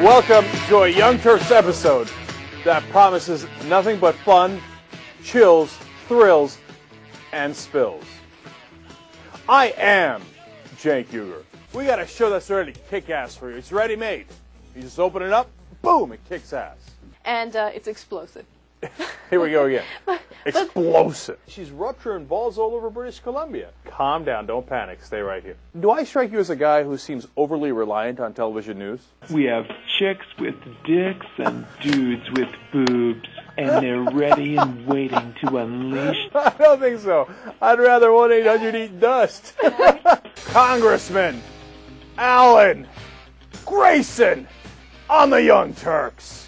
Welcome to a Young Turks episode that promises nothing but fun, chills, thrills, and spills. I am Cenk Uygur. We got a show that's ready to kick ass for you. It's ready-made. You just open it up, boom, it kicks ass. And it's explosive. Here we go again. Explosive. She's rupturing balls all over British Columbia. Calm down, don't panic, stay right here. Do I strike you as a guy who seems overly reliant on television news? We have chicks with dicks and dudes with boobs, and they're ready and waiting to unleash. I don't think so. I'd rather 1-800 eat dust. Congressman Alan Grayson on the Young Turks.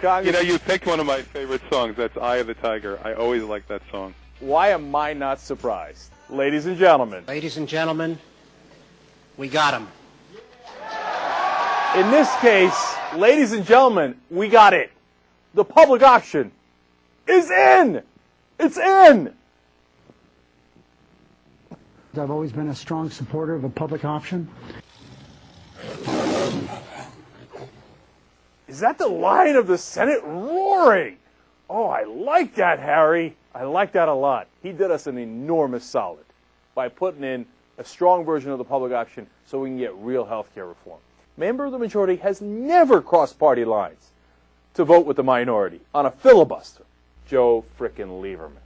You know, you picked one of my favorite songs. That's Eye of the Tiger. I always like that song. Why am I not surprised? Ladies and gentlemen. Ladies and gentlemen, we got him. In this case, ladies and gentlemen, we got it. The public auction is in. It's in. I've always been a strong supporter of a public option. Is that the line of the Senate roaring? Oh, I like that, Harry. I like that a lot. He did us an enormous solid by putting in a strong version of the public option so we can get real health care reform. Member of the majority has never crossed party lines to vote with the minority on a filibuster. Joe frickin' Lieberman.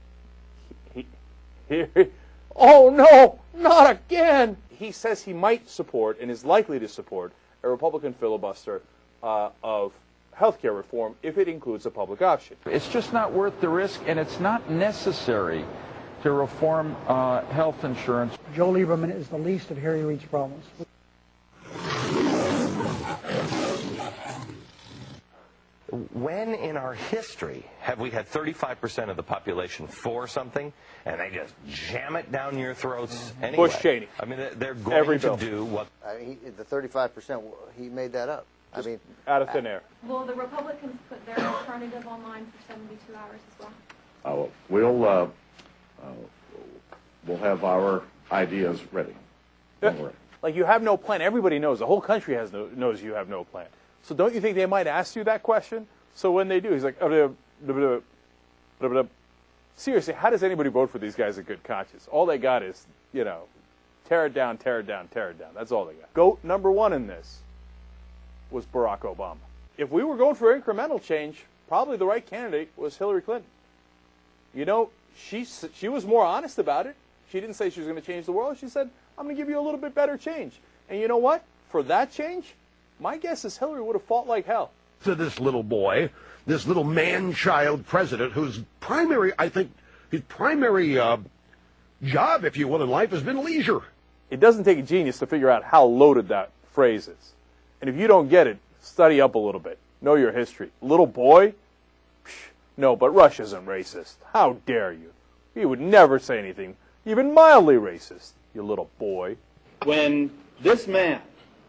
Oh, no, not again. He says he might support and is likely to support a Republican filibuster of health care reform if it includes a public option. It's just not worth the risk, and it's not necessary to reform health insurance. Joe Lieberman is the least of Harry Reid's problems. When in our history have we had 35% of the population for something, and they just jam it down your throats anyway? Bush Cheney. I mean, they're going to do what... I mean, the 35%, he made that up. Just out of thin air. Well, the Republicans put their alternative online for 72 hours as well. We'll have our ideas ready. Don't worry. Like, you have no plan. Everybody knows. The whole country knows you have no plan. So don't you think they might ask you that question? So when they do, he's like, seriously, how does anybody vote for these guys in good conscience? All they got is, tear it down, tear it down, tear it down. That's all they got. Goat number one in this was Barack Obama. If we were going for incremental change, probably the right candidate was Hillary Clinton. She was more honest about it. She didn't say she was going to change the world. She said, I'm going to give you a little bit better change. And you know what? For that change, my guess is Hillary would have fought like hell. To this little boy, this little man-child president whose primary, his primary job, if you will, in life has been leisure. It doesn't take a genius to figure out how loaded that phrase is. And if you don't get it, study up a little bit. Know your history. Little boy? Psh, no, but Rush isn't racist. How dare you? He would never say anything, even mildly racist, you little boy. When this man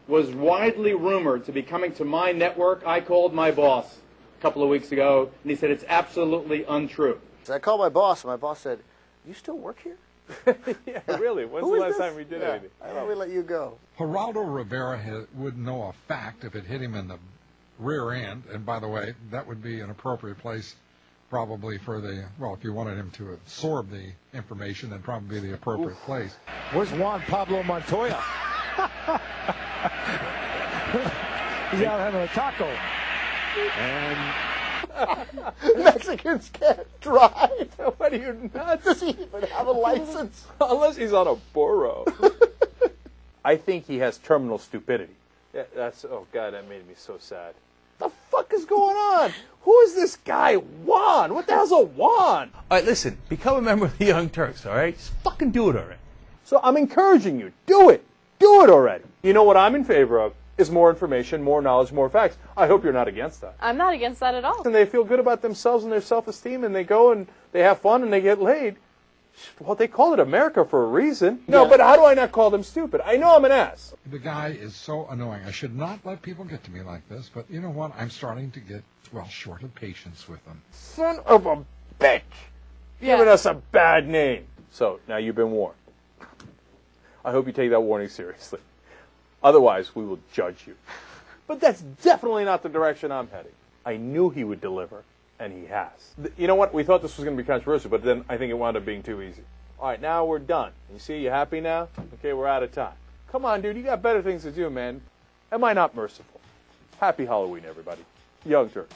was widely rumored to be coming to my network, I called my boss a couple of weeks ago, and he said it's absolutely untrue. So I called my boss, and my boss said, you still work here? Yeah, really? When's the last time we did anything? I thought we let you go. Geraldo Rivera would know a fact if it hit him in the rear end, and by the way, that would be an appropriate place probably for if you wanted him to absorb the information, that'd probably be the appropriate place. Where's Juan Pablo Montoya? He's out having a taco. And Mexicans can't drive. What are you nuts? Does he even have a license? Unless he's on a burro. I think he has terminal stupidity. Oh, God, that made me so sad. The fuck is going on? Who is this guy, Juan? What the hell's a Juan? All right, listen, become a member of the Young Turks, all right? Just fucking do it already. So I'm encouraging you. Do it. Do it already. You know what I'm in favor of is more information, more knowledge, more facts. I hope you're not against that. I'm not against that at all. And they feel good about themselves and their self-esteem, and they go and they have fun and they get laid. Well, they call it America for a reason. No, but how do I not call them stupid? I know I'm an ass. The guy is so annoying. I should not let people get to me like this, but you know what? I'm starting to get, short of patience with them. Son of a bitch. Giving us a bad name. So, now you've been warned. I hope you take that warning seriously. Otherwise, we will judge you. But that's definitely not the direction I'm heading. I knew he would deliver, and he has. You know what? We thought this was going to be controversial, but then I think it wound up being too easy. All right, now we're done. You see, you happy now? Okay, we're out of time. Come on, dude, you got better things to do, man. Am I not merciful? Happy Halloween, everybody. Young Turks.